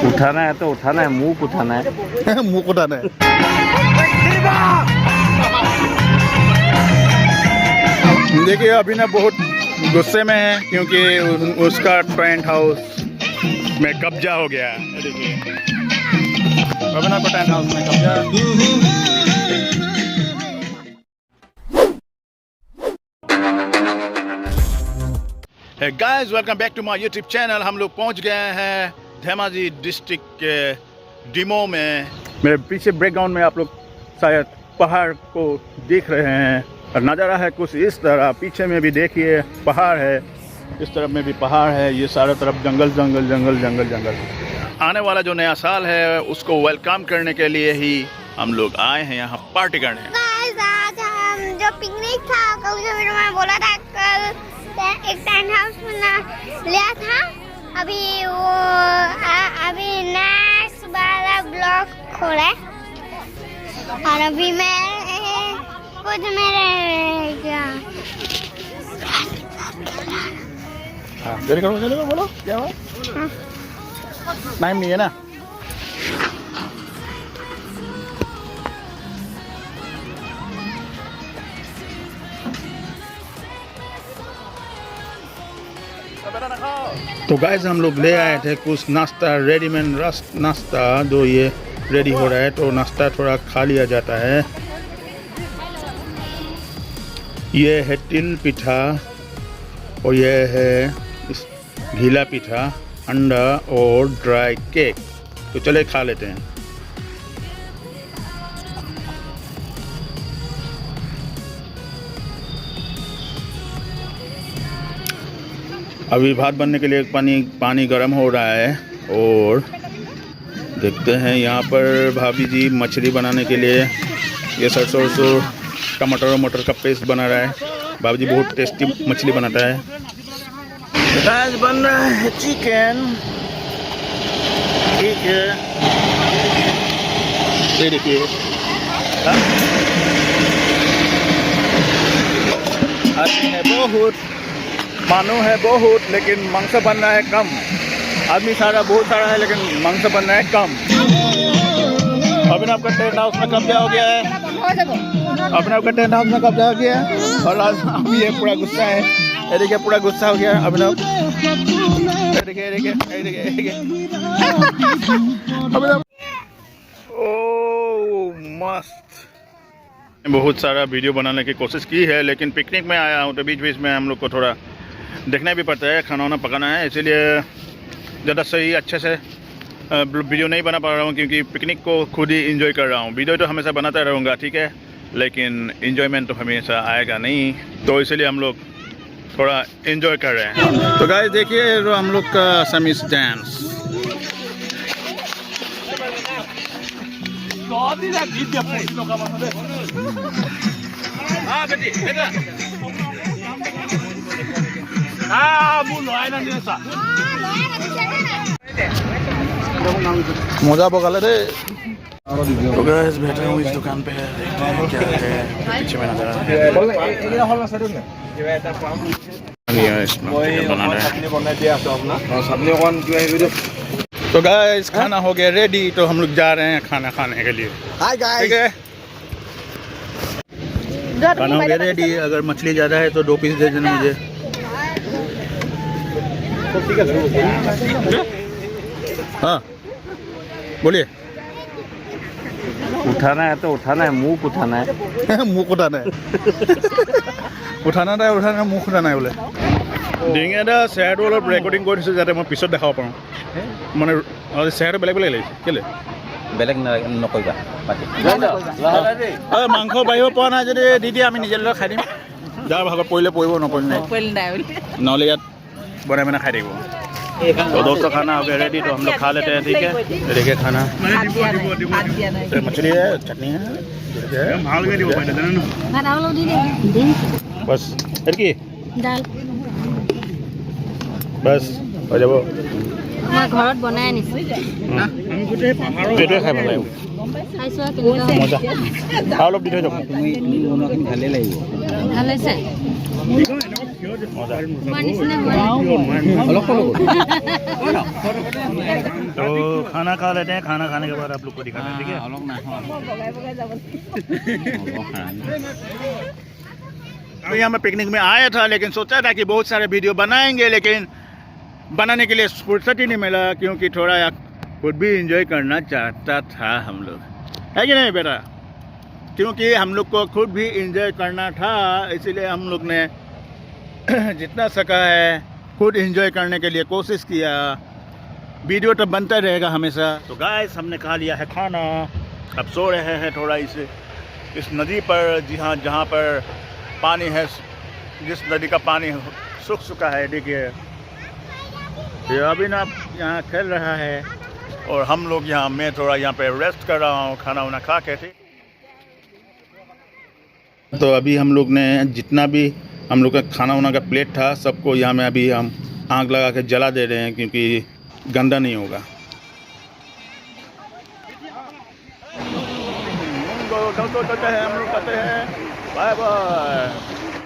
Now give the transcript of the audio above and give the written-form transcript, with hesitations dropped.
उठाना है तो उठाना है, मुंह उठाना है। मुंह उठाना है। देखिए अभी ना बहुत गुस्से में है क्योंकि उसका टेंट हाउस में कब्जा हो गया है। देखिए अभिनव का टेंट हाउस में कब्जा। Hey guys, welcome back to my YouTube channel। हम लोग पहुंच गए हैं धेमाजी डिस्ट्रिक्ट के डिमो में। मेरे पीछे बैकग्राउंड में आप लोग शायद पहाड़ को देख रहे हैं और नज़ारा है कुछ इस तरह। पीछे में भी देखिए पहाड़ है, इस तरफ में भी पहाड़ है, ये सारा तरफ जंगल जंगल जंगल जंगल जंगल। आने वाला जो नया साल है उसको वेलकम करने के लिए ही हम लोग आए हैं यहाँ पार्टी करने। आज हम जो पिकनिक था कल जो वीडियो में बोला था, कल एक टेंट हाउस में लिया था। अभी वो अभी नेक्स्ट वाला ब्लॉग खोला और अभी मैं कुछ मेरे बोलो क्या हुआ? टाइम नहीं है ना। तो गाइस हम लोग ले आए थे कुछ नाश्ता, रेडीमेड नाश्ता जो ये रेडी हो रहा है, तो नाश्ता थोड़ा खा लिया जाता है। ये है तिल पिठा और ये है घीला पिठा, अंडा और ड्राई केक। तो चले खा लेते हैं। अभी भात बनने के लिए पानी गर्म हो रहा है और देखते हैं यहाँ पर भाभी जी मछली बनाने के लिए ये सरसों टमाटर और मटर का पेस्ट बना रहा है। भाभी जी बहुत टेस्टी मछली बनाता है। आज बन रहा है चिकन। ठीक है, ये देखिए आदमी है बहुत, मानो है बहुत, लेकिन मांस बन रहा है कम। आदमी बहुत सारा है लेकिन मांस बन रहा है कम। अभिनव का टेंट हाउस में कब्जा हो गया है। अभिनव का टेंट हाउस में कब्जा हो गया है और आज अभी ये पूरा गुस्सा है। ये देखिए पूरा गुस्सा हो गया अभिनव। ये देखिए अभिनव। ओह मस्त। बहुत सारा वीडियो बनाने की कोशिश की है लेकिन पिकनिक में आया हूँ तो बीच बीच में हम लोग को थोड़ा देखना भी पड़ता है, खाना वाना पकाना है, इसीलिए ज़्यादा सही अच्छे से वीडियो नहीं बना पा रहा हूँ क्योंकि पिकनिक को खुद ही एंजॉय कर रहा हूँ। वीडियो तो हमेशा बनाता रहूँगा, ठीक है, लेकिन एंजॉयमेंट तो हमेशा आएगा नहीं, तो इसीलिए हम लोग थोड़ा एंजॉय कर रहे हैं। तो गाइस देखिए जो हम लोग का असमीज डांस। मजा बगाले रे। तो गाइस बैठा हूँ इस दुकान पे, देखते हैं क्या है पीछे में नजर आ रहा है। तो गाइस खाना हो गया रेडी, तो हम लोग जा रहे हैं खाना खाने के लिए। हाय गाइस, ठीक है खाना हो गया रेडी। अगर मछली ज़्यादा है तो 2 पीस दे देना मुझे। हाँ बोलिए। उठाना है तो उठाना है, मुंह उठाना है। मुंह उठाना है। उठाना है मुंह उठाना है बोले। ডিঙে এটা চেয়াৰটো অলপ ৰেকৰ্ডিং কৰি দিছোঁ যাতে মই পিছত দেখাব পাৰোঁ। মানে চেয়াৰটো বেলেগ বেলেগ লাগিছে কেলে বেলেগ নকৰিবা। মাংস বাঢ়িব পৰা নাই যদি দি দিয়ে আমি নিজে লৈ খাই দিম। যাৰ ভাগত পৰিলে পৰিব, নপৰিলে নাই, নহ'লে ইয়াত बना बना खाई देंगे। तो दोस्तों खाना हो गया रेडी, तो हम लोग खा लेते हैं, ठीक है। देखिए खाना मछली है, चटनी है, बस की बस हो जाब। घर बनाए खाई ভাল লাগিব মজা। আৰু অলপ দি থৈ যাওক। ভালেই লাগিব। ভাল হৈছে तो लोग खाना खा लेते हैं, खाना खाने के बाद आप लोग को दिखाते हैं, ठीक है? अभी यहाँ मैं पिकनिक में आया था, लेकिन सोचा था कि बहुत सारे वीडियो बनाएंगे, लेकिन बनाने के लिए फुर्सत ही नहीं मिला, क्योंकि थोड़ा खुद भी एंजॉय करना चाहता था हम लोग, है कि नहीं बेटा? क्योंकि हम लोग को खुद भी एंजॉय करना था, इसीलिए हम लोग ने जितना सका है खुद एंजॉय करने के लिए कोशिश किया। वीडियो तो बनता रहेगा हमेशा। तो गाइस, हमने खा लिया है खाना, अब सो रहे हैं थोड़ा इस नदी पर, जी हाँ, जहाँ पर पानी है, जिस नदी का पानी सूख चुका है। देखिए ये अभी ना यहाँ खेल रहा है और हम लोग यहाँ, मैं थोड़ा यहाँ पे रेस्ट कर रहा हूँ खाना वाना खा के। तो अभी हम लोग ने जितना भी हम लोग का खाना वाना का प्लेट था, सबको यहाँ में अभी हम आग लगा के जला दे रहे हैं, क्योंकि गंदा नहीं होगा। हम लोग कहते हैं बाय बाय।